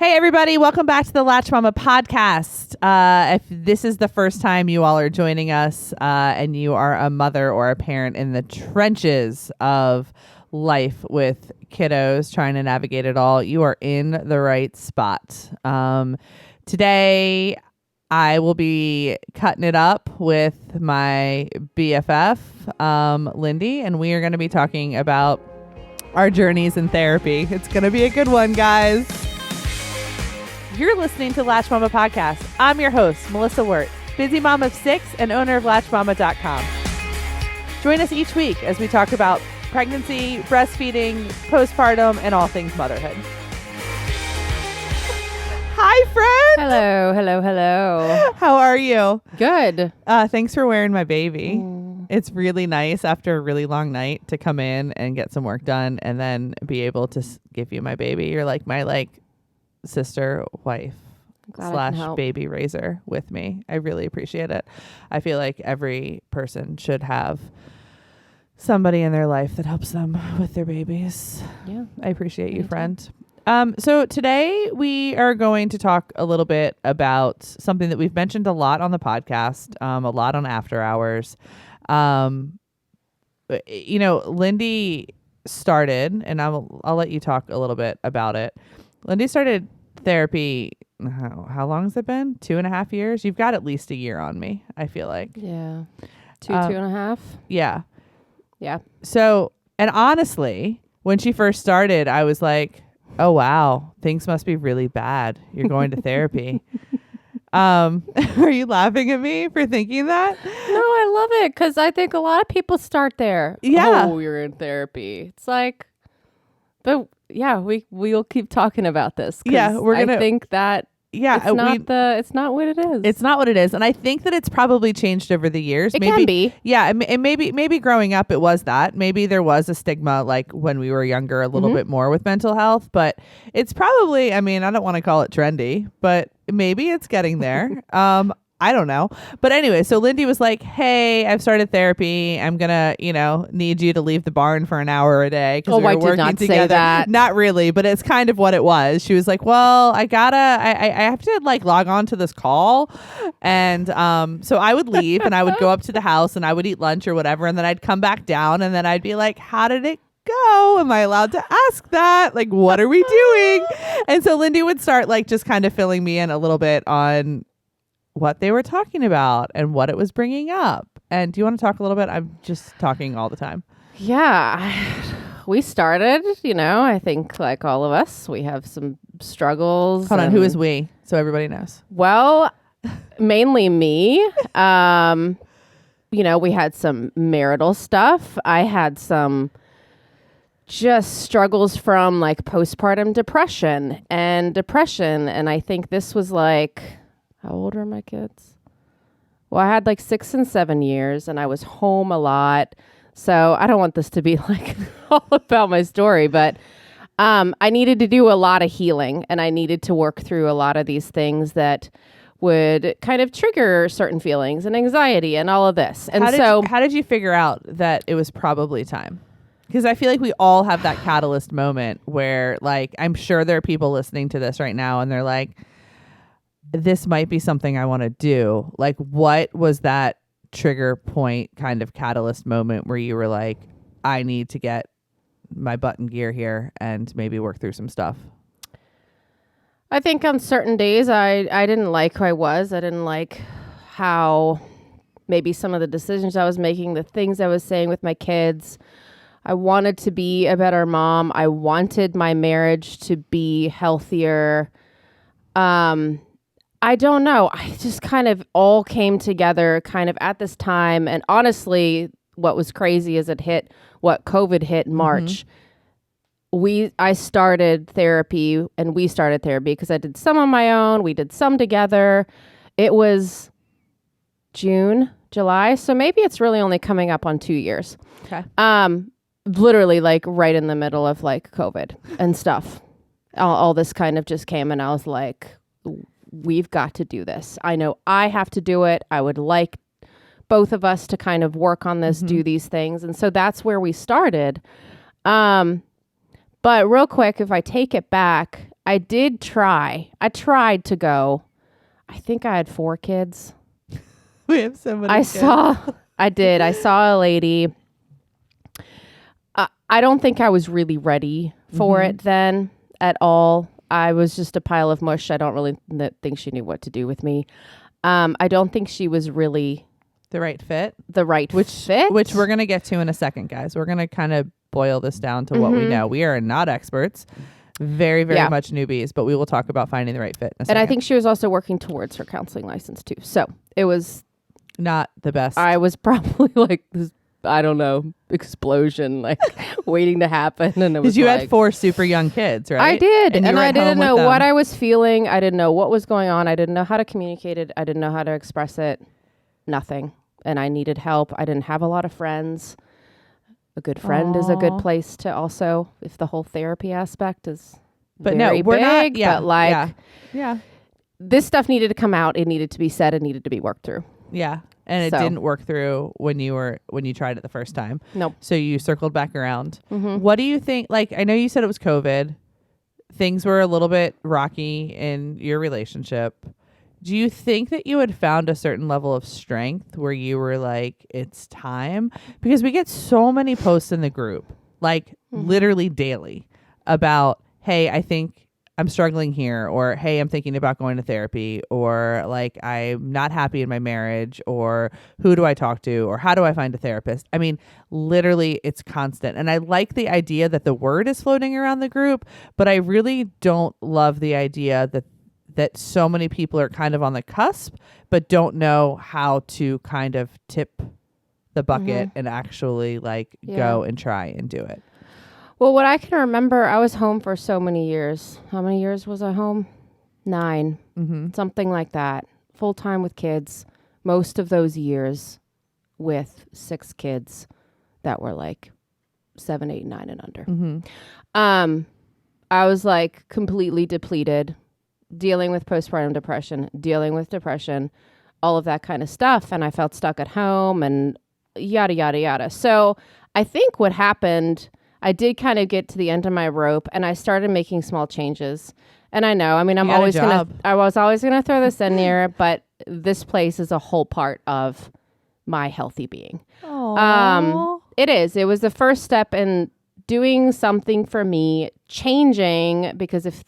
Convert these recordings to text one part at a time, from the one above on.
Hey, everybody. Welcome back to the Latched Mama podcast. If this is the first time you all are joining us and you are a mother or a parent in the trenches of life with kiddos trying to navigate it all, you are in the right spot. Today, I will be cutting it up with my BFF, Lindi, and we are going to be talking about our journeys in therapy. It's going to be a good one, guys. You're listening to Latched Mama Podcast. I'm your host, Melissa Wirt, busy mom of 6 and owner of LatchedMama.com. Join us each week as we talk about pregnancy, breastfeeding, postpartum, and all things motherhood. Hi, friend. Hello. How are you? Good. Thanks for wearing my baby. It's really nice after a really long night to come in and get some work done and then be able to give you my baby. You're like my sister, wife / baby raiser with me. I really appreciate it. I feel like every person should have somebody in their life that helps them with their babies. Yeah. I appreciate you, friend. So today we are going to talk a little bit about something that we've mentioned a lot on the podcast, a lot on After Hours. Lindi started, and I'll let you talk a little bit about it. Lindi started therapy. How long has it been? 2.5 years? You've got at least a year on me, I feel like. Yeah. 2.5. Yeah. Yeah. So, and honestly, when she first started, I was like, oh, wow, things must be really bad. You're going to therapy. Are you laughing at me for thinking that? No, I love it because I think a lot of people start there. Yeah. Oh, you're in therapy. It's like, but yeah, we'll keep talking about this. Yeah, I think that it's not what it is. It's not what it is. And I think that it's probably changed over the years. It can be. Yeah. And maybe growing up, it was that. Maybe there was a stigma like when we were younger, a little bit more with mental health. But it's probably, I don't want to call it trendy, but maybe it's getting there. I don't know. But anyway, so Lindi was like, hey, I've started therapy. I'm going to, need you to leave the barn for an hour a day. Oh, I did not say that. Not really, but it's kind of what it was. She was like, well, I have to log on to this call. And so I would leave and I would go up to the house and I would eat lunch or whatever. And then I'd come back down and then I'd be like, how did it go? Am I allowed to ask that? Like, what are we doing? And so Lindi would start just kind of filling me in a little bit on what they were talking about and what it was bringing up. And do you want to talk a little bit? I'm just talking all the time. Yeah. We started, I think like all of us, we have some struggles. Hold on. Who is we? So everybody knows. Well, mainly me. We had some marital stuff. I had some just struggles from postpartum depression. And I think this was how old are my kids? Well, I had 6 and 7 years and I was home a lot. So I don't want this to be all about my story, but I needed to do a lot of healing and I needed to work through a lot of these things that would kind of trigger certain feelings and anxiety and all of this. And how did you figure out that it was probably time? Because I feel like we all have that catalyst moment where I'm sure there are people listening to this right now and they're like, this might be something I want to do. What was that trigger point kind of catalyst moment where you were like, I need to get my butt in gear here and maybe work through some stuff? I think on certain days I didn't like who I was. I didn't like how maybe some of the decisions I was making, the things I was saying with my kids. I wanted to be a better mom. I wanted my marriage to be healthier. I don't know. I just kind of all came together kind of at this time. And honestly, what was crazy is COVID hit in March. I started therapy and we started therapy because I did some on my own. We did some together. It was June, July. So maybe it's really only coming up on 2 years. Okay. Literally right in the middle of COVID and stuff. All this kind of just came and I was like, we've got to do this. I know I have to do it. I would like both of us to kind of work on this, do these things. And so that's where we started. But real quick, if I take it back, I did try. I tried to go. I think I had 4 kids. We have so many I kids. saw a lady. I don't think I was really ready for it then at all. I was just a pile of mush. I don't really think she knew what to do with me. I don't think she was really the right fit. Fit. Which we're going to get to in a second, guys. We're going to kind of boil this down to what we know. We are not experts. Very, very much newbies, but we will talk about finding the right fit in a second. And I think she was also working towards her counseling license too. So it was not the best. I was probably like this, I don't know, explosion, like waiting to happen. And it was because you had 4 super young kids, right? I did. And I didn't know what I was feeling. I didn't know what was going on. I didn't know how to communicate it. I didn't know how to express it. Nothing. And I needed help. I didn't have a lot of friends. A good friend is a good place to also, if the whole therapy aspect is very big. But like, this stuff needed to come out. It needed to be said. It needed to be worked through. Yeah. And it didn't work through when you tried it the first time. Nope. So you circled back around. What do you think? Like, I know you said it was COVID. Things were a little bit rocky in your relationship. Do you think that you had found a certain level of strength where you were like, it's time? Because we get so many posts in the group, like literally daily, about, hey, I think I'm struggling here, or hey, I'm thinking about going to therapy, or like I'm not happy in my marriage, or who do I talk to, or how do I find a therapist? I mean, literally it's constant. And I like the idea that the word is floating around the group, but I really don't love the idea that so many people are kind of on the cusp, but don't know how to kind of tip the bucket and actually like go and try and do it. Well, what I can remember, I was home for so many years. How many years was I home? 9, something like that. Full time with kids. Most of those years with 6 kids that were like 7, 8, 9 and under. I was like completely depleted, dealing with postpartum depression, all of that kind of stuff. And I felt stuck at home and yada, yada, yada. So I think what happened, I did kind of get to the end of my rope and I started making small changes. And I know, I mean, I was always going to throw this in here, but this place is a whole part of my healthy being. It is. It was the first step in doing something for me, changing, because if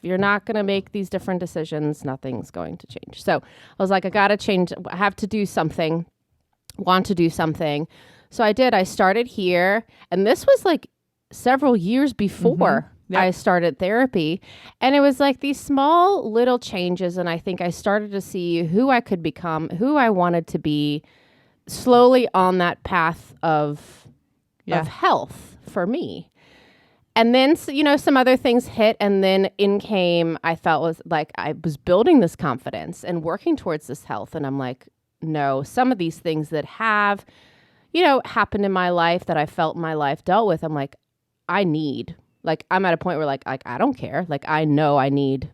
you're not going to make these different decisions, nothing's going to change. So I was like, I got to change. I have to do something, want to do something. So I did. I started here. And this was like several years before I started therapy. And it was like these small little changes. And I think I started to see who I could become, who I wanted to be, slowly on that path of health for me. And then, some other things hit, and then in came, I felt was like I was building this confidence and working towards this health. And I'm like, no, some of these things that have, happened in my life that I felt my life dealt with, I'm like, I'm at a point where like I don't care. Like, I know I need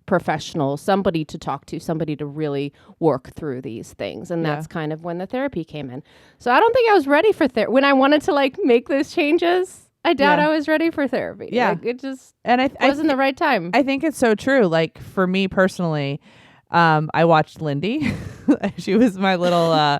professional, somebody to talk to, somebody to really work through these things. And that's kind of when the therapy came in. So I don't think I was ready for therapy. When I wanted to like make those changes, I doubt I was ready for therapy. Yeah. Like, it just wasn't the right time. I think it's so true. Like for me personally, I watched Lindi. She was my little, I'll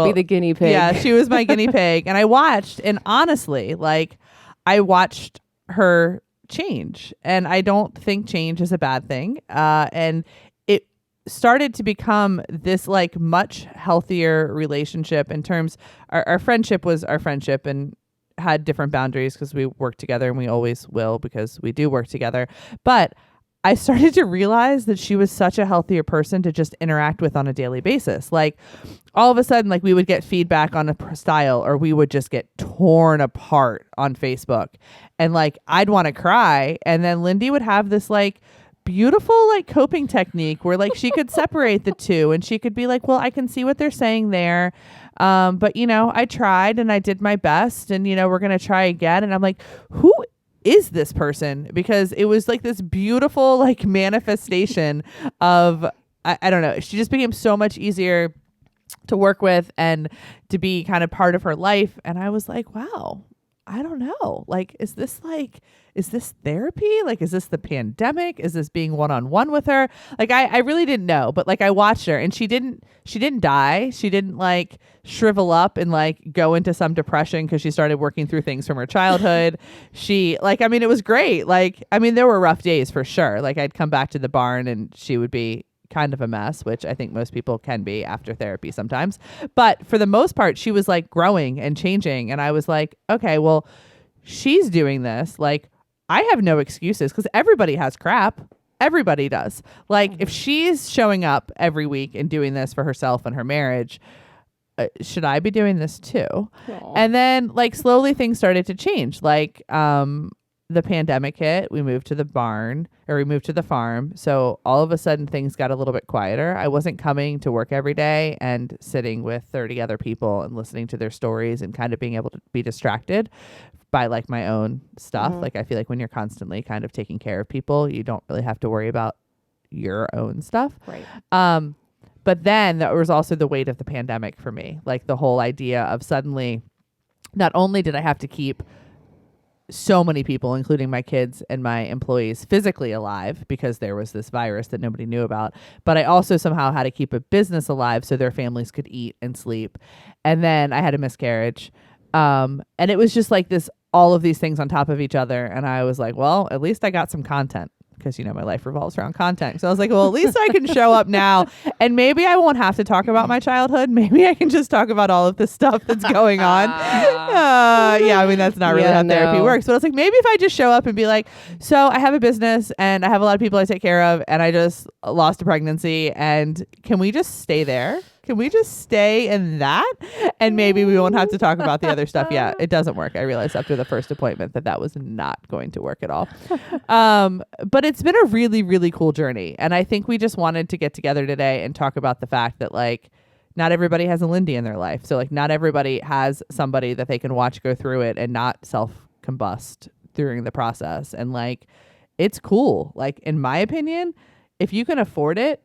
be the guinea pig. Yeah. She was my guinea pig. And I watched, and honestly, like I watched her change, and I don't think change is a bad thing. And it started to become this like much healthier relationship in terms, our friendship was our friendship and had different boundaries because we worked together, and we always will because we do work together. But I started to realize that she was such a healthier person to just interact with on a daily basis. Like all of a sudden, like we would get feedback on a style, or we would just get torn apart on Facebook, and like I'd want to cry. And then Lindi would have this like beautiful like coping technique where like she could separate the two, and she could be like, well, I can see what they're saying there. But I tried and I did my best, and we're going to try again. And I'm like, who is this person? Because it was like this beautiful like manifestation of, I don't know. She just became so much easier to work with and to be kind of part of her life. And I was like, wow, I don't know. Like, is this therapy? Like, is this the pandemic? Is this being one-on-one with her? Like, I really didn't know, but like I watched her and she didn't die. She didn't like shrivel up and like go into some depression because she started working through things from her childhood. She like, I mean, it was great. Like, I mean, there were rough days for sure. Like I'd come back to the barn and she would be kind of a mess, which I think most people can be after therapy sometimes. But for the most part, she was like growing and changing. And I was like, okay, well, she's doing this. Like, I have no excuses because everybody has crap. Everybody does. Like, if she's showing up every week and doing this for herself and her marriage, should I be doing this too? Aww. And then like slowly things started to change. Like, the pandemic hit, we moved to the farm. So all of a sudden things got a little bit quieter. I wasn't coming to work every day and sitting with 30 other people and listening to their stories and kind of being able to be distracted by like my own stuff. Like I feel like when you're constantly kind of taking care of people, you don't really have to worry about your own stuff. Right. But then there was also the weight of the pandemic for me. Like the whole idea of suddenly, not only did I have to keep so many people, including my kids and my employees, physically alive because there was this virus that nobody knew about, but I also somehow had to keep a business alive so their families could eat and sleep. And then I had a miscarriage. And it was just like this, all of these things on top of each other. And I was like, well, at least I got some content. Because, you know, my life revolves around content. So I was like, well, at least I can show up now. And maybe I won't have to talk about my childhood. Maybe I can just talk about all of this stuff that's going on. Yeah, I mean, that's not really how therapy works. But I was like, maybe if I just show up and be like, so I have a business and I have a lot of people I take care of and I just lost a pregnancy. And can we just stay there? Can we just stay in that? And maybe we won't have to talk about the other stuff. Yeah, it doesn't work. I realized after the first appointment that was not going to work at all. But it's been a really, really cool journey. And I think we just wanted to get together today and talk about the fact that like not everybody has a Lindi in their life. So like not everybody has somebody that they can watch go through it and not self-combust during the process. And like, it's cool. Like in my opinion, if you can afford it,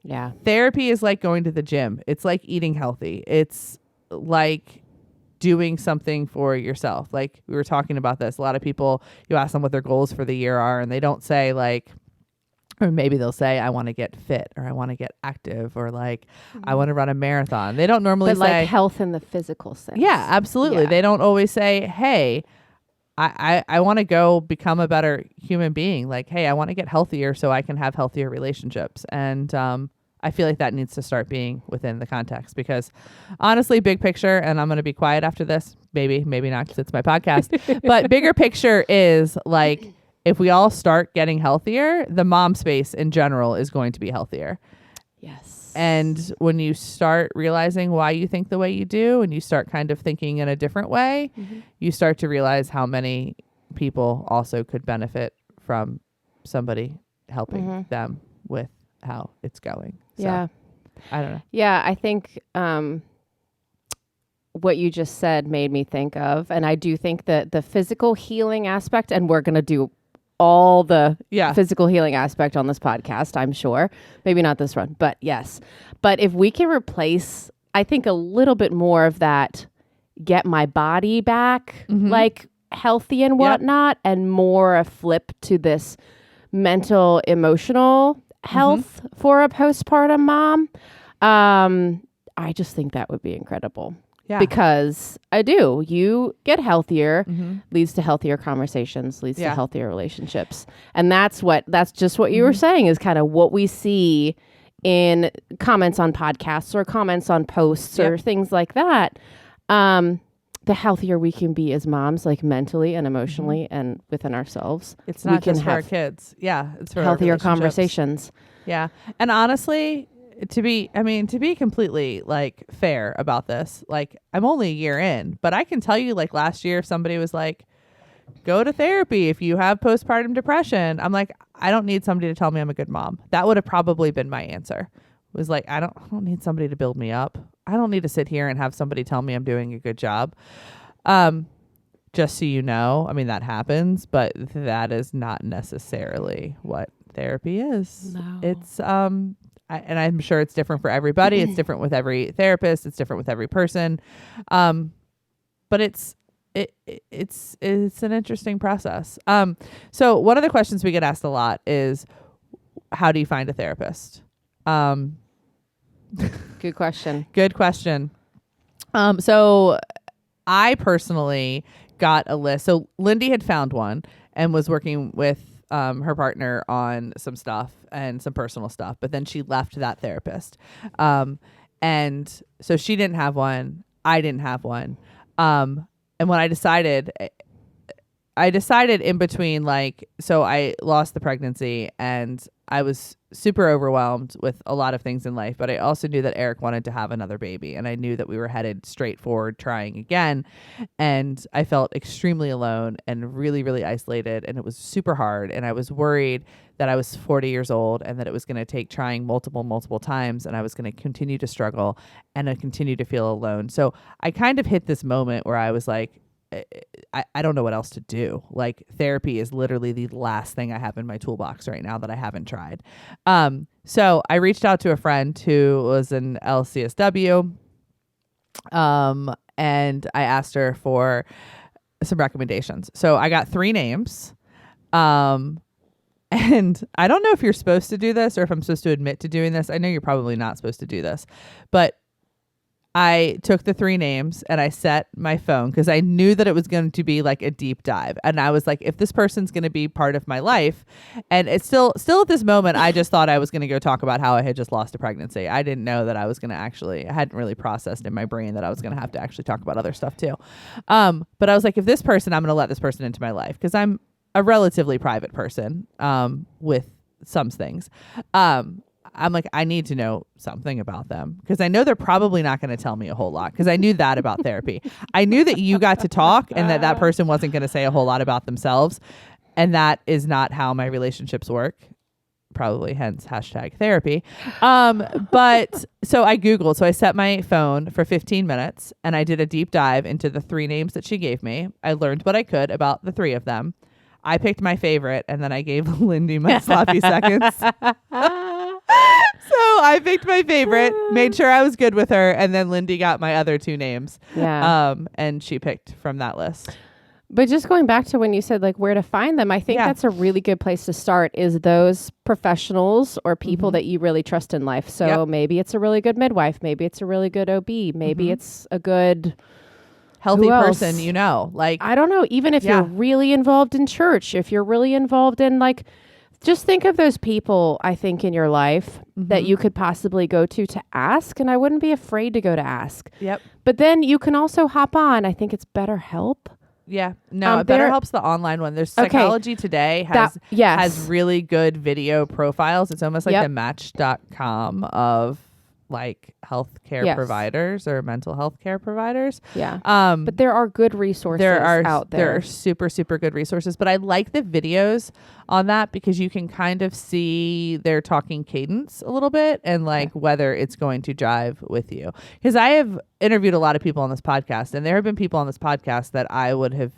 yeah. Therapy is like going to the gym. It's like eating healthy. It's like doing something for yourself. Like we were talking about this. A lot of people, you ask them what their goals for the year are and they don't say like, or maybe they'll say, I want to get fit or I want to get active or like, I want to run a marathon. They don't normally say like health in the physical sense. Yeah, absolutely. Yeah. They don't always say, hey, I want to go become a better human being. Like, hey, I want to get healthier so I can have healthier relationships. And I feel like that needs to start being within the context because honestly, big picture, and I'm going to be quiet after this, maybe not because it's my podcast, but bigger picture is like, if we all start getting healthier, the mom space in general is going to be healthier. Yes. And when you start realizing why you think the way you do and you start kind of thinking in a different way, you start to realize how many people also could benefit from somebody helping them with how it's going. So, yeah. I don't know. Yeah, I think what you just said made me think of, and I do think that the physical healing aspect, and we're going to do all the physical healing aspect on this podcast, I'm sure. Maybe not this run, but yes. But if we can replace, I think, a little bit more of that, get my body back, like healthy and whatnot, and more a flip to this mental, emotional health for a postpartum mom, I just think that would be incredible. Yeah. Because you get healthier, leads to healthier conversations, leads to healthier relationships. And that's just what you were saying is kind of what we see in comments on podcasts or comments on posts or things like that. The healthier we can be as moms, like mentally and emotionally and within ourselves. It's not just for our kids. Yeah. It's for healthier conversations. Yeah. And honestly, to be completely like fair about this, like I'm only a year in, but I can tell you like last year, if somebody was like, go to therapy if you have postpartum depression. I'm like, I don't need somebody to tell me I'm a good mom. That would have probably been my answer. Was like, I don't need somebody to build me up. I don't need to sit here and have somebody tell me I'm doing a good job. Just so you know, I mean, that happens, but that is not necessarily what therapy is. No. It's, and I'm sure it's different for everybody. It's different with every therapist. It's different with every person. But it's it's an interesting process. So one of the questions we get asked a lot is, how do you find a therapist? Good question. Good question. So I personally got a list. So Lindy had found one and was working with her partner on some stuff and some personal stuff, but then she left that therapist. And so she didn't have one. I didn't have one. And when I decided in between, like, so I lost the pregnancy and I was super overwhelmed with a lot of things in life, but I also knew that Eric wanted to have another baby, and I knew that we were headed straight forward trying again. And I felt extremely alone and really, really isolated, and it was super hard. And I was worried that I was 40 years old and that it was going to take trying multiple times, and I was going to continue to struggle and continue to feel alone. So I kind of hit this moment where I was like, I don't know what else to do. Like, therapy is literally the last thing I have in my toolbox right now that I haven't tried. So I reached out to a friend who was an LCSW, and I asked her for some recommendations. So I got 3 names. And I don't know if you're supposed to do this or if I'm supposed to admit to doing this. I know you're probably not supposed to do this, but I took the 3 names and I set my phone because I knew that it was going to be like a deep dive. And I was like, if this person's going to be part of my life, and it's still at this moment, I just thought I was going to go talk about how I had just lost a pregnancy. I didn't know that I was going to I hadn't really processed in my brain that I was going to have to actually talk about other stuff too. But I was like, if this person, I'm going to let this person into my life because I'm a relatively private person, with some things. I'm like, I need to know something about them because I know they're probably not going to tell me a whole lot because I knew that about therapy. I knew that you got to talk and that person wasn't going to say a whole lot about themselves. And that is not how my relationships work. Probably hence #therapy. But so I Googled, so I set my phone for 15 minutes and I did a deep dive into the 3 names that she gave me. I learned what I could about the 3 of them. I picked my favorite and then I gave Lindy my sloppy seconds. So I picked my favorite, made sure I was good with her, and then Lindy got my other 2 names. Yeah. And she picked from that list. But just going back to when you said like where to find them, I think that's a really good place to start is those professionals or people that you really trust in life. So maybe it's a really good midwife. Maybe it's a really good OB. Maybe it's a good healthy person, you know. Like, I don't know, even if you're really involved in church, if you're really involved in like, just think of those people, I think, in your life that you could possibly go to ask. And I wouldn't be afraid to go to ask. Yep. But then you can also hop on. I think it's BetterHelp. Yeah. No, BetterHelp's the online one. There's Psychology Today has really good video profiles. It's almost like the Match.com of like healthcare providers or mental health care providers. Yeah. But there are good resources out there. There are super, super good resources. But I like the videos on that because you can kind of see their talking cadence a little bit and like whether it's going to jive with you. Because I have interviewed a lot of people on this podcast, and there have been people on this podcast that I would have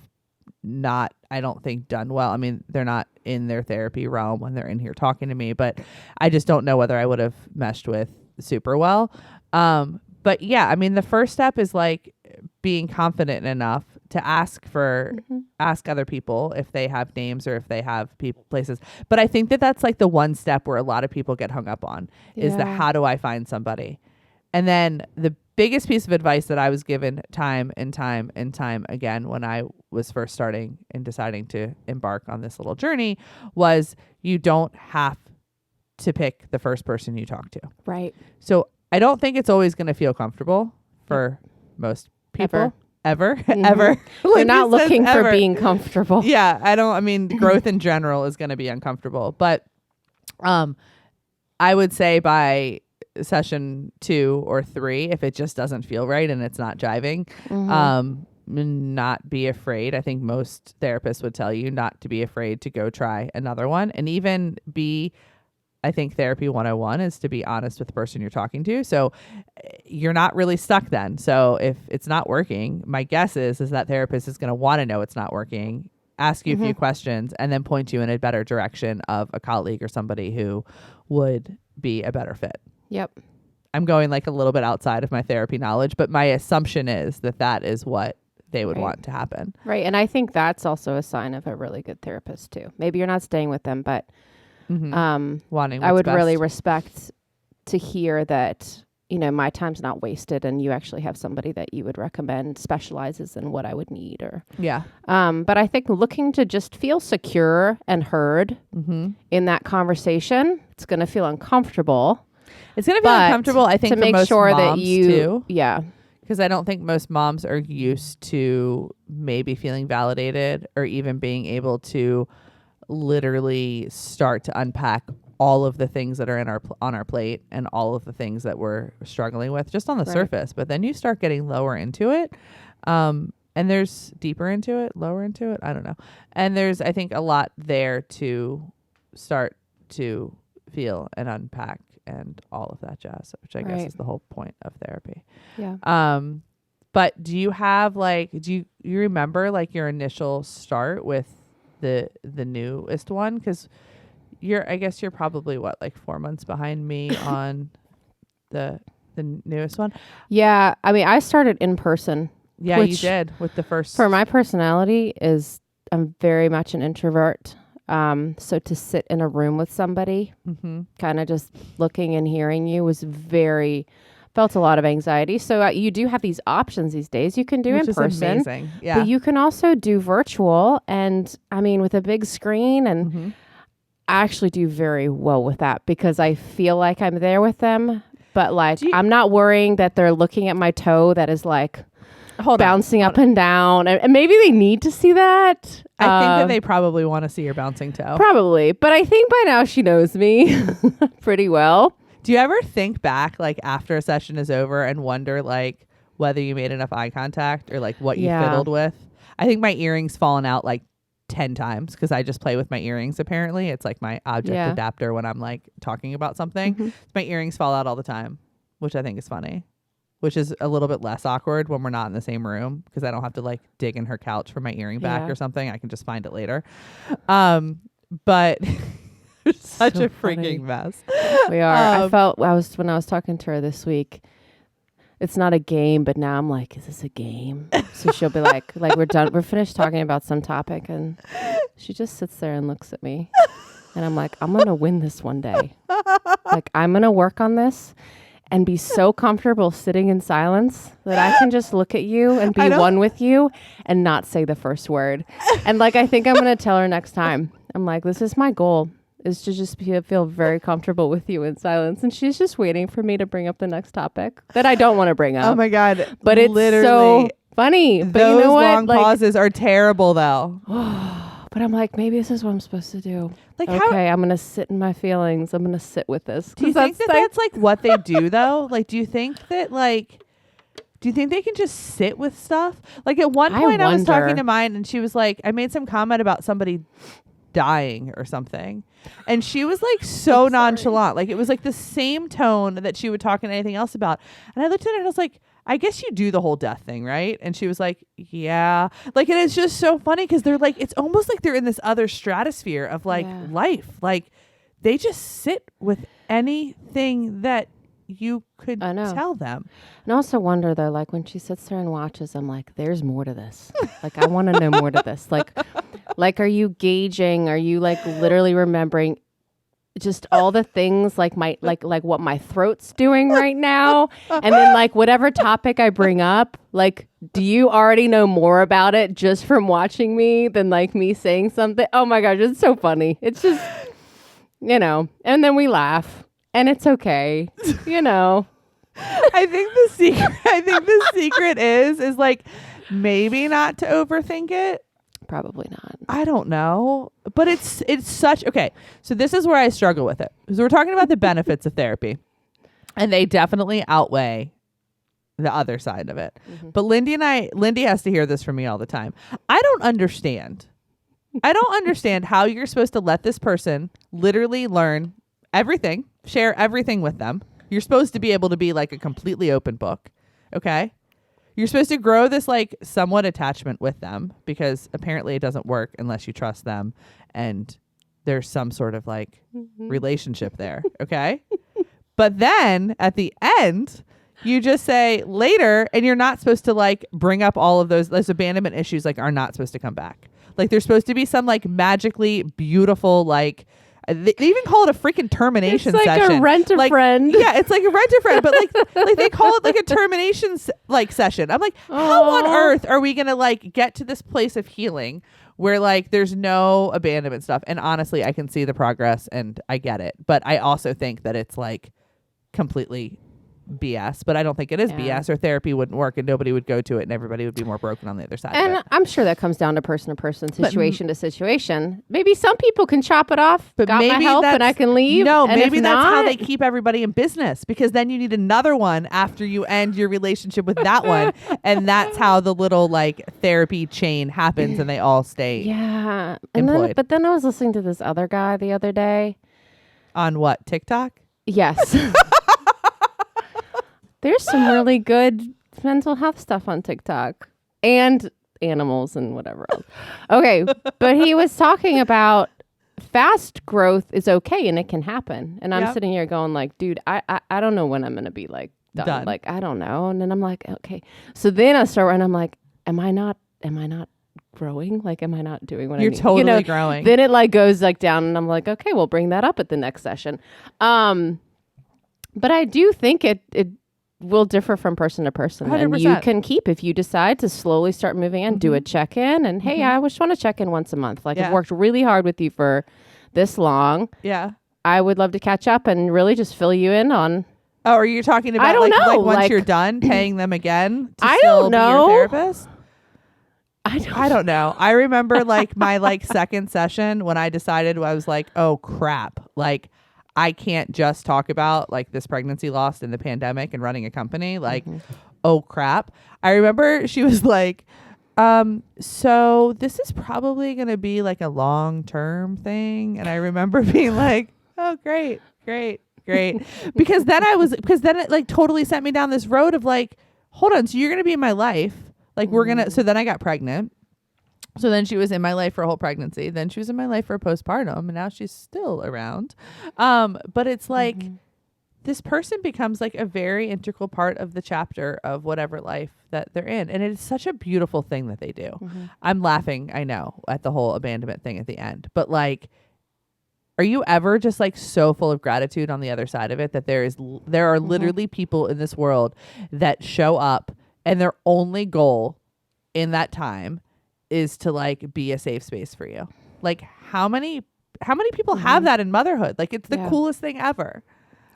not, I don't think, done well. I mean, they're not in their therapy realm when they're in here talking to me, but I just don't know whether I would have meshed with super well. But yeah, I mean, the first step is like being confident enough to ask other people if they have names or if they have places. But I think that that's like the one step where a lot of people get hung up on is the how do I find somebody? And then the biggest piece of advice that I was given time and time again when I was first starting and deciding to embark on this little journey was you don't have to pick the first person you talk to. Right. So I don't think it's always going to feel comfortable for most people. Ever. You're not looking for being comfortable. Yeah. I mean, growth in general is going to be uncomfortable, but I would say by session 2 or 3, if it just doesn't feel right and it's not jiving, not be afraid. I think most therapists would tell you not to be afraid to go try another one. And even I think therapy 101 is to be honest with the person you're talking to. So you're not really stuck then. So if it's not working, my guess is that therapist is going to want to know it's not working, ask you a few questions, and then point you in a better direction of a colleague or somebody who would be a better fit. Yep. I'm going like a little bit outside of my therapy knowledge, but my assumption is that is what they would want to happen. Right. And I think that's also a sign of a really good therapist too. Maybe you're not staying with them, but Wanting I would what's really best. respect to hear that, you know, my time's not wasted and you actually have somebody that you would recommend specializes in what I would need or Yeah. but I think looking to just feel secure and heard in that conversation, it's going to feel uncomfortable. It's going to feel uncomfortable, I think, to for make most sure moms that you, too. yeah, Because I don't think most moms are used to maybe feeling validated or even being able to literally start to unpack all of the things that are in on our plate and all of the things that we're struggling with just on the surface. But then you start getting lower into it. And there's deeper into it, lower into it. I don't know. And there's, I think, a lot there to start to feel and unpack and all of that jazz, which I guess is the whole point of therapy. Yeah. But do you have you remember like your initial start with the newest one? Because I guess you're probably like 4 months behind me on the newest one. Yeah. I mean, I started in person. Yeah, you did with the first. For my personality I'm very much an introvert. So to sit in a room with somebody, kind of just looking and hearing you felt a lot of anxiety. So you do have these options these days. You can do which in is person, amazing. Yeah. but you can also do virtual. And I mean, with a big screen, and I actually do very well with that because I feel like I'm there with them. But like, I'm not worrying that they're looking at my toe that is like bouncing up and down. And maybe they need to see that. I think that they probably want to see your bouncing toe. Probably. But I think by now she knows me pretty well. Do you ever think back like after a session is over and wonder like whether you made enough eye contact or like what you fiddled with? I think my earrings fallen out like 10 times because I just play with my earrings. Apparently it's like my object adapter when I'm like talking about something. My earrings fall out all the time, which I think is funny, which is a little bit less awkward when we're not in the same room because I don't have to like dig in her couch for my earring back or something. I can just find it later. But it's such a freaking mess. We are. When I was talking to her this week, it's not a game, but now I'm like, is this a game? So she'll be like we're done. We're finished talking about some topic. And she just sits there and looks at me. And I'm like, I'm going to win this one day. Like, I'm going to work on this and be so comfortable sitting in silence that I can just look at you and be one with you and not say the first word. And like, I think I'm going to tell her next time. I'm like, this is my goal, is to just feel very comfortable with you in silence. And she's just waiting for me to bring up the next topic that I don't want to bring up. Oh my God. But it's so funny. But those you know what? long pauses are terrible though. But I'm like, maybe this is what I'm supposed to do. Like, okay, I'm going to sit in my feelings. I'm going to sit with this. Do you think that's like what they do though? Like, do you think they can just sit with stuff? Like at one point I was talking to mine and she was like, I made some comment about somebody dying or something. And she was like so nonchalant. Like it was like the same tone that she would talk in anything else about. And I looked at her and I was like, I guess you do the whole death thing, right? And she was like, yeah. Like, and it's just so funny because they're like, it's almost like they're in this other stratosphere of like life. Like they just sit with anything that you could tell them. And I also wonder though, like when she sits there and watches, I'm like, there's more to this. Like, I want to know more to this. Like, are you gauging? Are you like literally remembering just all the things like what my throat's doing right now? And then like whatever topic I bring up, like, do you already know more about it just from watching me than like me saying something? Oh my gosh, it's so funny. It's just, and then we laugh and it's okay, I think the secret is like maybe not to overthink it. Probably not. I don't know. But it's such... Okay, so this is where I struggle with it. Because we're talking about the benefits of therapy. And they definitely outweigh the other side of it. But Lindy has to hear this from me all the time. I don't understand how you're supposed to let this person literally learn everything, share everything with them. You're supposed to be able to be like a completely open book. Okay? You're supposed to grow this like somewhat attachment with them because apparently it doesn't work unless you trust them and there's some sort of like relationship there. Okay. But then at the end, You just say later, and you're not supposed to like bring up all of those abandonment issues like are not supposed to come back. Like there's supposed to be some like magically beautiful like they even call it a freaking termination it's like session. a rent-a-friend. Yeah, it's like a rent-a-friend, but like they call it like a termination like session. I'm like, how on earth are we gonna like get to this place of healing where like there's no abandonment stuff? And honestly, I can see the progress and I get it, but I also think that it's like completely BS, but I don't think it is BS, or therapy wouldn't work and nobody would go to it and everybody would be more broken on the other side. And I'm sure that comes down to person, situation to situation. Maybe some people can chop it off, but got maybe my help and I can leave. No, and maybe that's not, how they keep everybody in business, because then you need another one after you end your relationship with that one. And that's how the little like therapy chain happens and they all stay employed. But then I was listening to this other guy the other day. On what? TikTok? Yes. There's some really good mental health stuff on TikTok and animals and whatever else. Okay. But he was talking about fast growth is okay and it can happen. And I'm sitting here going like, dude, I don't know when I'm going to be like done. Like, I don't know. And then I'm like, okay. So then I start and I'm like, am I not growing? Like, am I not doing what I need? You're totally growing. Then it like goes like down and I'm like, okay, we'll bring that up at the next session. But I do think it will differ from person to person. 100%. And you can keep, if you decide to slowly start moving in, do a check-in and hey, I just want to check in once a month. Like I've worked really hard with you for this long. Yeah. I would love to catch up and really just fill you in on. Oh, are you talking about I don't know. Like once like, you're done paying them again to I still don't know. be your therapist? I don't know. I remember like my like second session when I decided I was like, oh crap. Like I can't just talk about like this pregnancy loss and the pandemic and running a company. Like, oh crap. I remember she was like, so this is probably going to be like a long-term thing. And I remember being like, oh, great. because then it like totally sent me down this road of like, hold on. So you're going to be in my life. Like so then I got pregnant. So then she was in my life for a whole pregnancy. Then she was in my life for a postpartum, and now she's still around. But it's like this person becomes like a very integral part of the chapter of whatever life that they're in. And it is such a beautiful thing that they do. I'm laughing, I know, at the whole abandonment thing at the end. But like, are you ever just like so full of gratitude on the other side of it that there are literally people in this world that show up and their only goal in that time is to like be a safe space for you? Like how many people have that in motherhood? Like it's the coolest thing ever.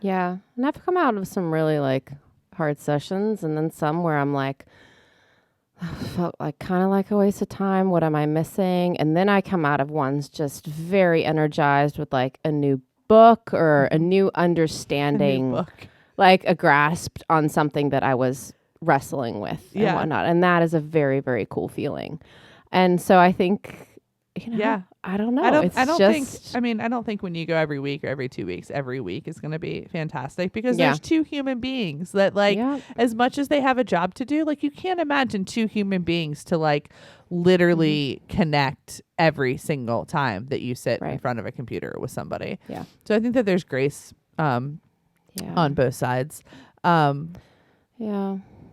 Yeah. And I've come out of some really like hard sessions and then some where I'm like, felt like kind of like a waste of time. What am I missing? And then I come out of ones just very energized with like a new book or a new understanding, like a grasp on something that I was wrestling with and whatnot. And that is a very, very cool feeling. And so I think, I don't know. I don't think when you go every week or every 2 weeks, every week is going to be fantastic, because there's two human beings that like, as much as they have a job to do, like you can't imagine two human beings to like literally connect every single time that you sit in front of a computer with somebody. Yeah. So I think that there's grace on both sides.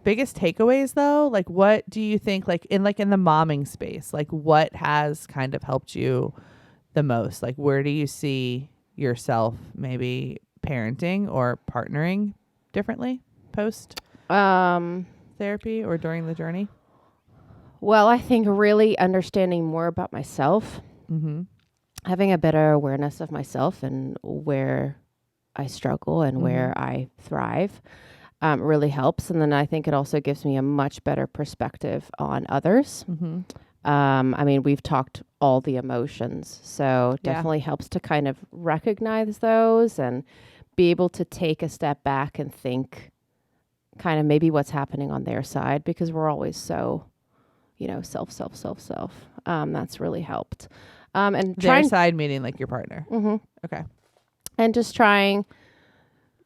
Biggest takeaways though, like what do you think, like in the momming space, like what has kind of helped you the most? Like where do you see yourself maybe parenting or partnering differently post therapy or during the journey? Well, I think really understanding more about myself, having a better awareness of myself and where I struggle and where I thrive. Really helps. And then I think it also gives me a much better perspective on others. I mean, we've talked all the emotions, so definitely helps to kind of recognize those and be able to take a step back and think kind of maybe what's happening on their side, because we're always so, self. That's really helped. And their side meaning like your partner. Okay. And just trying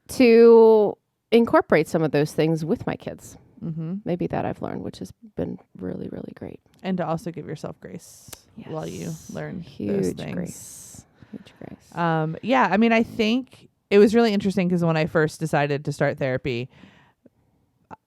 to incorporate some of those things with my kids. Maybe that I've learned, which has been really, really great. And to also give yourself grace while you learn those things. Huge grace. I mean, I think it was really interesting because when I first decided to start therapy,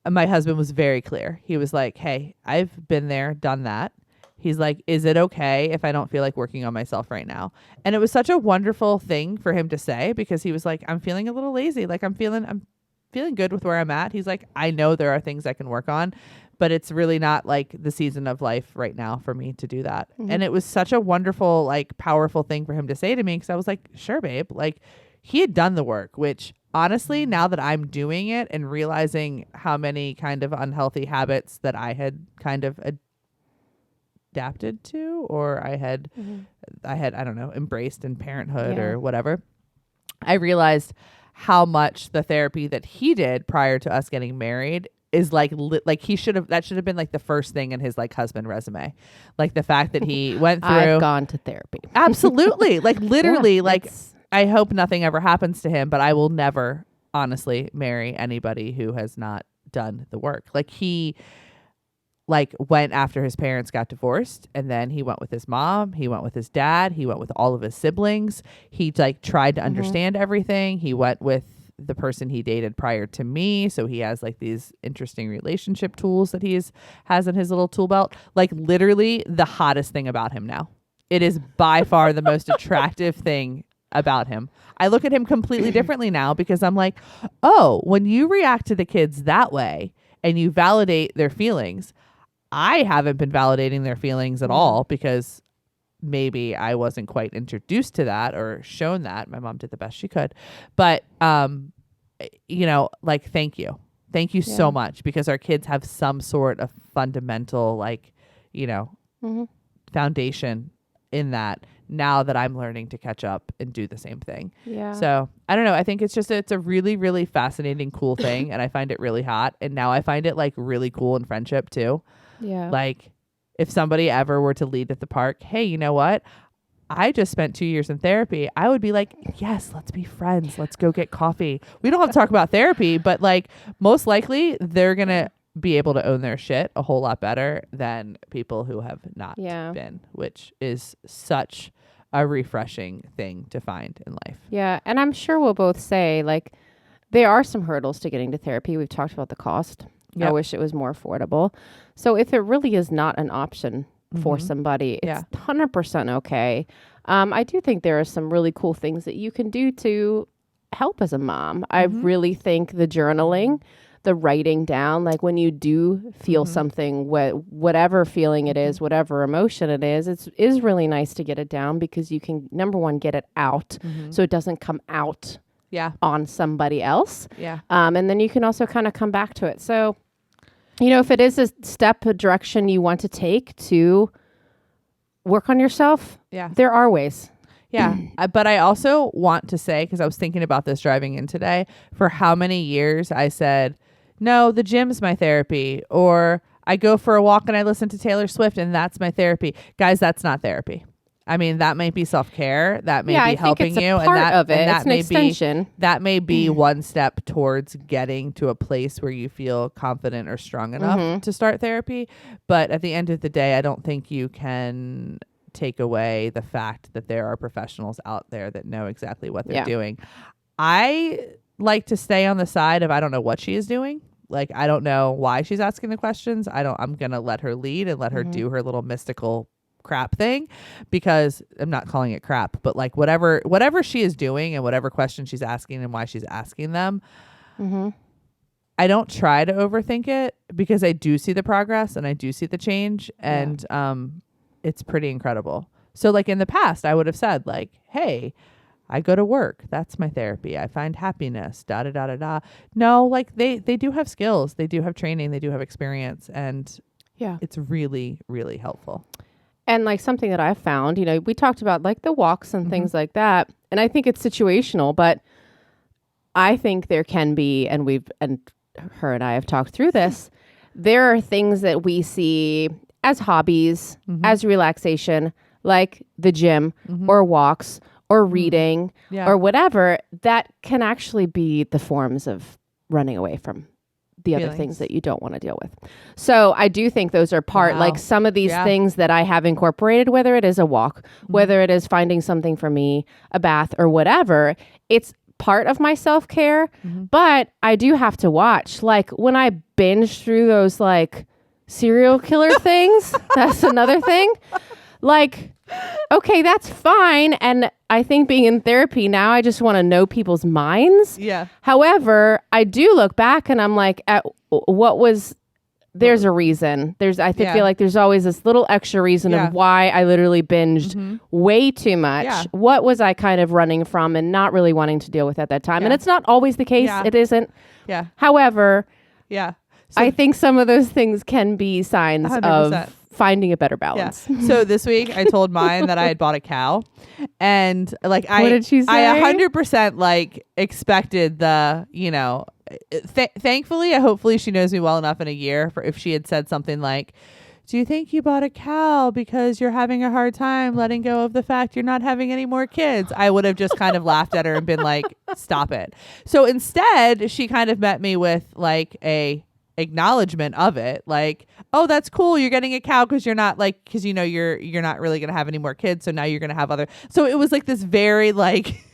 my husband was very clear. He was like, hey, I've been there, done that. He's like, is it okay if I don't feel like working on myself right now? And it was such a wonderful thing for him to say, because he was like, I'm feeling a little lazy. Like I'm feeling good with where I'm at. He's like, I know there are things I can work on, but it's really not like the season of life right now for me to do that. Mm-hmm. And it was such a wonderful, like powerful thing for him to say to me. 'Cause I was like, sure, babe. Like he had done the work, which honestly, now that I'm doing it and realizing how many kind of unhealthy habits that I had kind of adapted to, or I had, I don't know, embraced in parenthood or whatever, I realized how much the therapy that he did prior to us getting married is like that should have been like the first thing in his like husband resume. Like the fact that he went through. I've gone to therapy. Absolutely. Like literally, like I hope nothing ever happens to him, but I will never honestly marry anybody who has not done the work. Like he like went after his parents got divorced, and then he went with his mom, he went with his dad, he went with all of his siblings. He like tried to understand everything. He went with the person he dated prior to me, so he has like these interesting relationship tools that has in his little tool belt. Like literally the hottest thing about him now. It is by far the most attractive thing about him. I look at him completely differently now, because I'm like, oh, when you react to the kids that way and you validate their feelings, I haven't been validating their feelings at all, because maybe I wasn't quite introduced to that or shown that. My mom did the best she could. But, you know, like, thank you. Thank you so much, because our kids have some sort of fundamental, like, you know, foundation in that, now that I'm learning to catch up and do the same thing. Yeah. So I don't know. I think it's a really, really fascinating, cool thing. And I find it really hot. And now I find it like really cool in friendship too. Yeah. Like if somebody ever were to lead at the park, hey, you know what? I just spent 2 years in therapy. I would be like, yes, let's be friends. Let's go get coffee. We don't have to talk about therapy, but like most likely they're going to be able to own their shit a whole lot better than people who have not been, which is such a refreshing thing to find in life. Yeah. And I'm sure we'll both say, like, there are some hurdles to getting to therapy. We've talked about the cost. Yep. I wish it was more affordable. So if it really is not an option for somebody, it's 100% okay. I do think there are some really cool things that you can do to help as a mom. I really think the journaling, the writing down, like when you do feel something, whatever feeling it is, whatever emotion it is really nice to get it down, because you can, number one, get it out so it doesn't come out on somebody else. Yeah. And then you can also kind of come back to it. So, you know, if it is a direction you want to take to work on yourself, there are ways. Yeah. But I also want to say, because I was thinking about this driving in today, for how many years I said, no, the gym's my therapy, or I go for a walk and I listen to Taylor Swift and that's my therapy. Guys, that's not therapy. I mean, that might be self-care. That may be helping you. Part of it. And that may extension. That may be one step towards getting to a place where you feel confident or strong enough to start therapy. But at the end of the day, I don't think you can take away the fact that there are professionals out there that know exactly what they're doing. I like to stay on the side of, I don't know what she is doing. Like, I don't know why she's asking the questions. I'm going to let her lead and let her do her little mystical crap thing, because I'm not calling it crap, but like whatever she is doing and whatever question she's asking and why she's asking them, I don't try to overthink it, because I do see the progress and I do see the change, and it's pretty incredible. So like in the past, I would have said like, hey, I go to work. That's my therapy. I find happiness, da, da, da, da, da. No, like they do have skills. They do have training. They do have experience. And it's really, really helpful. And like something that I've found, you know, we talked about like the walks and things like that. And I think it's situational, but I think there can be, and her and I have talked through this, there are things that we see as hobbies, as relaxation, like the gym or walks or reading or whatever, that can actually be the forms of running away from the other things that you don't want to deal with. So I do think those are like some of these things that I have incorporated, whether it is a walk, whether it is finding something for me, a bath or whatever, it's part of my self-care, but I do have to watch. Like when I binge through those like serial killer things, that's another thing. Like, okay, that's fine. And I think being in therapy now, I just want to know people's minds. Yeah. However, I do look back and I'm like, at what was, there's a reason. I feel like there's always this little extra reason of why I literally binged way too much. Yeah. What was I kind of running from and not really wanting to deal with at that time? And it's not always the case. Yeah. It isn't. Yeah. However, Yeah. So I think some of those things can be signs 100%. of finding a better balance. Yeah. So this week I told mine that I had bought a cow, and like What did she say? I 100% like expected the, you know, thankfully, hopefully she knows me well enough in a year for if she had said something like, do you think you bought a cow because you're having a hard time letting go of the fact you're not having any more kids? I would have just kind of laughed at her and been like, stop it. So instead, she kind of met me with like a acknowledgement of it, like, oh, that's cool, you're getting a cow because you're not like, because you know you're not really gonna have any more kids, so now you're gonna have other. So it was like this very like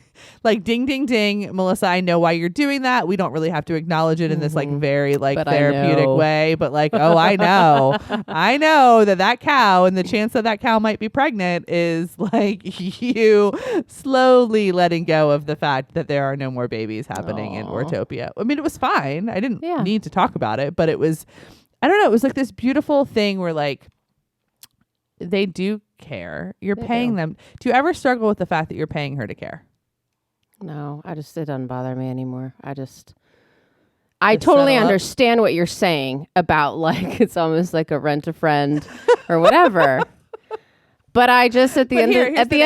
like ding ding ding, Melissa, I know why you're doing that. We don't really have to acknowledge it in this like very like But therapeutic way, but like, oh, I know I know that cow and the chance that cow might be pregnant is like you slowly letting go of the fact that there are no more babies happening in Ortopia. I mean, it was fine, I didn't need to talk about it, but it was, I don't know, it was like this beautiful thing where like they do care, you're paying them. Do you ever struggle with the fact that you're paying her to care? No, it doesn't bother me anymore. I totally understand what you're saying about like, it's almost like a rent a friend or whatever. But I just, at the end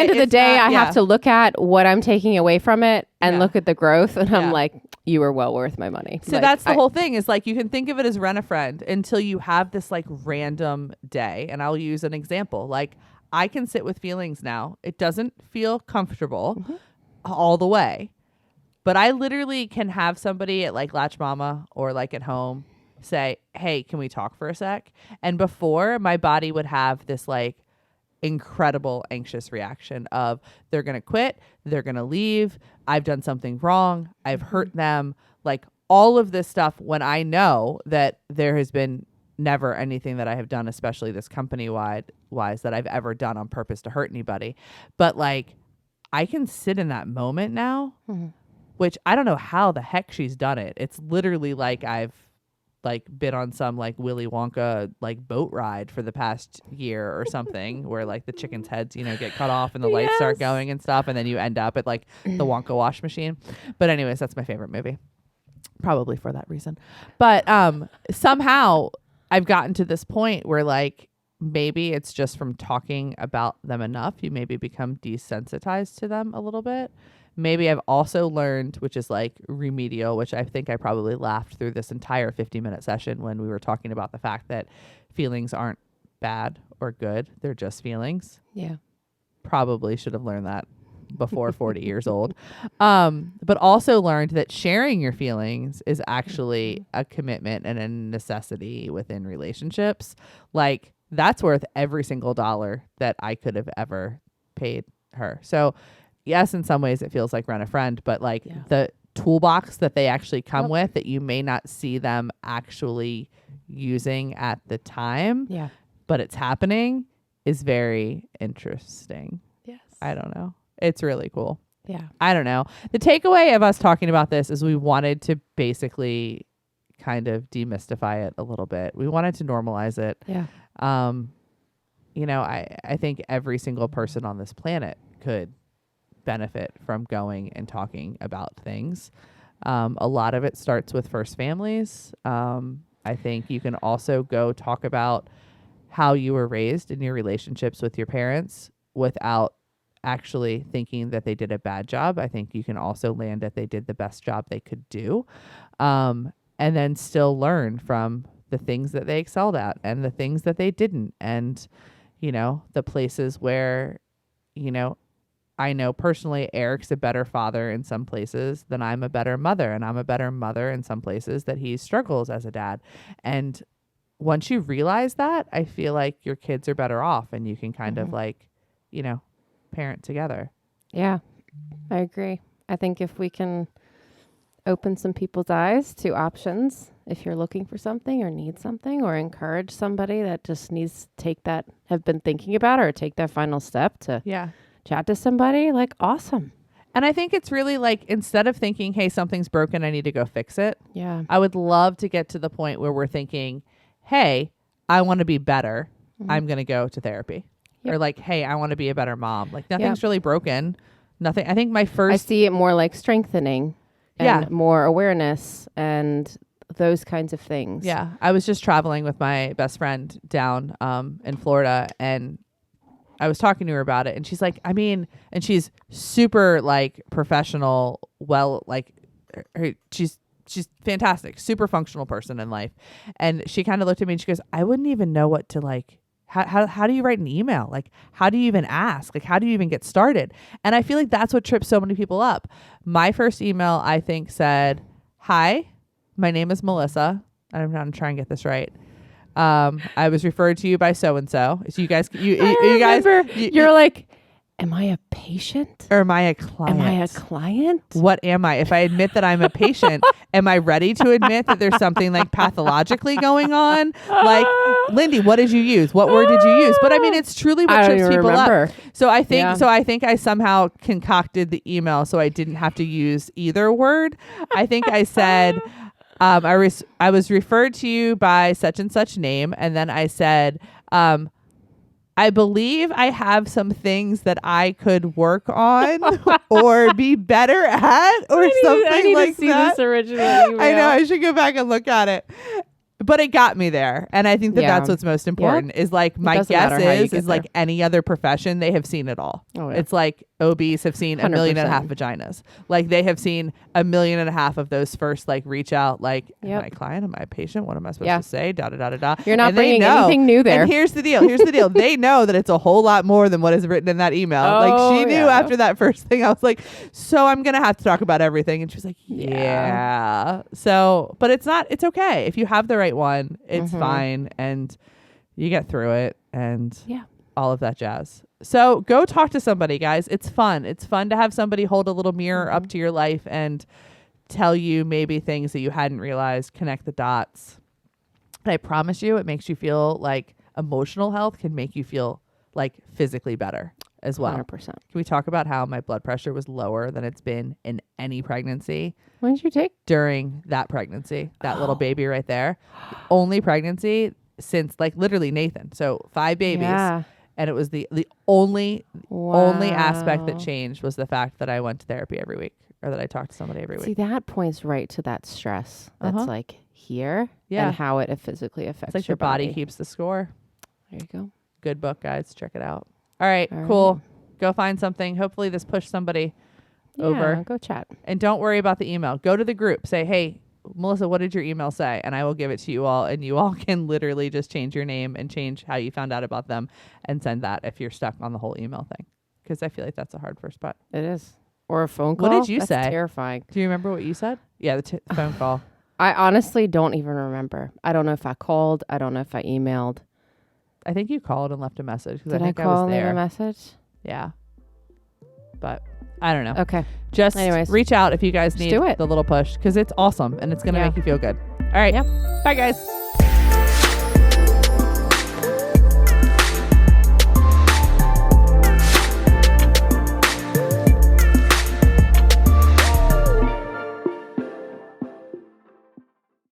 of the day, I have to look at what I'm taking away from it and look at the growth. And I'm like, you were well worth my money. So like, that's the whole thing, is like, you can think of it as rent a friend until you have this like random day. And I'll use an example. Like, I can sit with feelings now. It doesn't feel comfortable all the way, but I literally can have somebody at like Latched Mama or like at home say, hey, can we talk for a sec? And before, my body would have this like incredible anxious reaction of they're going to quit, they're going to leave, I've done something wrong, I've hurt them, like all of this stuff, when I know that there has been never anything that I have done, especially this company wise, that I've ever done on purpose to hurt anybody. But like, I can sit in that moment now, which I don't know how the heck she's done it. It's literally like I've like been on some like Willy Wonka like boat ride for the past year or something where like the chickens' heads, you know, get cut off and the lights start going and stuff. And then you end up at like the Wonka wash machine. But anyways, that's my favorite movie. Probably for that reason. But somehow I've gotten to this point where like, maybe it's just from talking about them enough, you maybe become desensitized to them a little bit. Maybe I've also learned, which is like remedial, which I think I probably laughed through this entire 50-minute session when we were talking about the fact that feelings aren't bad or good. They're just feelings. Yeah. Probably should have learned that before 40 years old. But also learned that sharing your feelings is actually a commitment and a necessity within relationships. Like, that's worth every single dollar that I could have ever paid her. So yes, in some ways it feels like rent a friend, but like the toolbox that they actually come with that you may not see them actually using at the time, but it's happening, is very interesting. Yes. I don't know. It's really cool. Yeah. I don't know. The takeaway of us talking about this is we wanted to basically kind of demystify it a little bit. We wanted to normalize it. Yeah. You know, I think every single person on this planet could benefit from going and talking about things. A lot of it starts with first families. I think you can also go talk about how you were raised in your relationships with your parents without actually thinking that they did a bad job. I think you can also land that they did the best job they could do. And then still learn from the things that they excelled at and the things that they didn't. And, you know, the places where, you know, I know personally Eric's a better father in some places than I'm a better mother. And I'm a better mother in some places that he struggles as a dad. And once you realize that, I feel like your kids are better off and you can kind of like, you know, parent together. Yeah, I agree. I think if we can open some people's eyes to options, if you're looking for something or need something, or encourage somebody that just needs to take that, have been thinking about it, or take that final step to chat to somebody, like, awesome. And I think it's really like, instead of thinking, hey, something's broken, I need to go fix it. Yeah. I would love to get to the point where we're thinking, hey, I want to be better. I'm going to go to therapy. Or like, hey, I want to be a better mom. Like, nothing's really broken. Nothing. I think my first... I see it more like strengthening and more awareness and those kinds of things. Yeah. I was just traveling with my best friend down in Florida, and I was talking to her about it, and she's like, I mean, and she's super like professional, well, like she's fantastic, super functional person in life. And she kind of looked at me and she goes, I wouldn't even know what to like, how do you write an email? Like, how do you even ask? Like, how do you even get started? And I feel like that's what trips so many people up. My first email, I think, said, hi, my name is Melissa. I'm going to try and get this right. I was referred to you by so-and-so. So you guys, you're like, am I a patient? Or am I a client? Am I a client? What am I? If I admit that I'm a patient, am I ready to admit that there's something like pathologically going on? Like, Lindy, what did you use? What word did you use? But I mean, it's truly what trips people up. So I think I somehow concocted the email so I didn't have to use either word. I think I said, I was referred to you by such and such name. And then I said, I believe I have some things that I could work on or be better at, or something I need like to see that. This original email. I know, I should go back and look at it. But it got me there. And I think that that's what's most important is like, my guess is like any other profession, they have seen it all. Oh, yeah. It's like OBs have seen 1.5 million vaginas. Like they have seen 1.5 million of those first like reach out, like, am I a client? Am I a patient? What am I supposed to say? Da, da, da, da, da. You're not bringing anything new there. And here's the deal. They know that it's a whole lot more than what is written in that email. Like she knew after that first thing. I was like, so I'm going to have to talk about everything. And she was like, yeah. So, but it's okay. If you have the right one, it's fine, and you get through it, and all of that jazz. So go talk to somebody, guys. It's fun. It's fun to have somebody hold a little mirror up to your life and tell you maybe things that you hadn't realized, connect the dots. And I promise you, it makes you feel like emotional health can make you feel like physically better as well. 100%. Can we talk about how my blood pressure was lower than it's been in any pregnancy? When did you take? During that pregnancy, that little baby right there. Only pregnancy since like literally Nathan. So 5 babies. Yeah. And it was the only aspect that changed was the fact that I went to therapy every week, or that I talked to somebody every week. See, that points right to that stress that's like here and how it physically affects it's like your body keeps the score. There you go. Good book, guys. Check it out. All right, cool. Go find something. Hopefully this pushed somebody over. Go chat. And don't worry about the email. Go to the group. Say, hey, Melissa, what did your email say? And I will give it to you all. And you all can literally just change your name and change how you found out about them and send that if you're stuck on the whole email thing. Because I feel like that's a hard first part. It is. Or a phone call. What did you say? That's terrifying. Do you remember what you said? Yeah, the phone call. I honestly don't even remember. I don't know if I called. I don't know if I emailed. I think you called and left a message. Did I think I call was and there. leave a message? Yeah. But I don't know. Okay. Just reach out if you guys need do it. The little push, because it's awesome and it's going to make you feel good. All right. Yep. Bye, guys.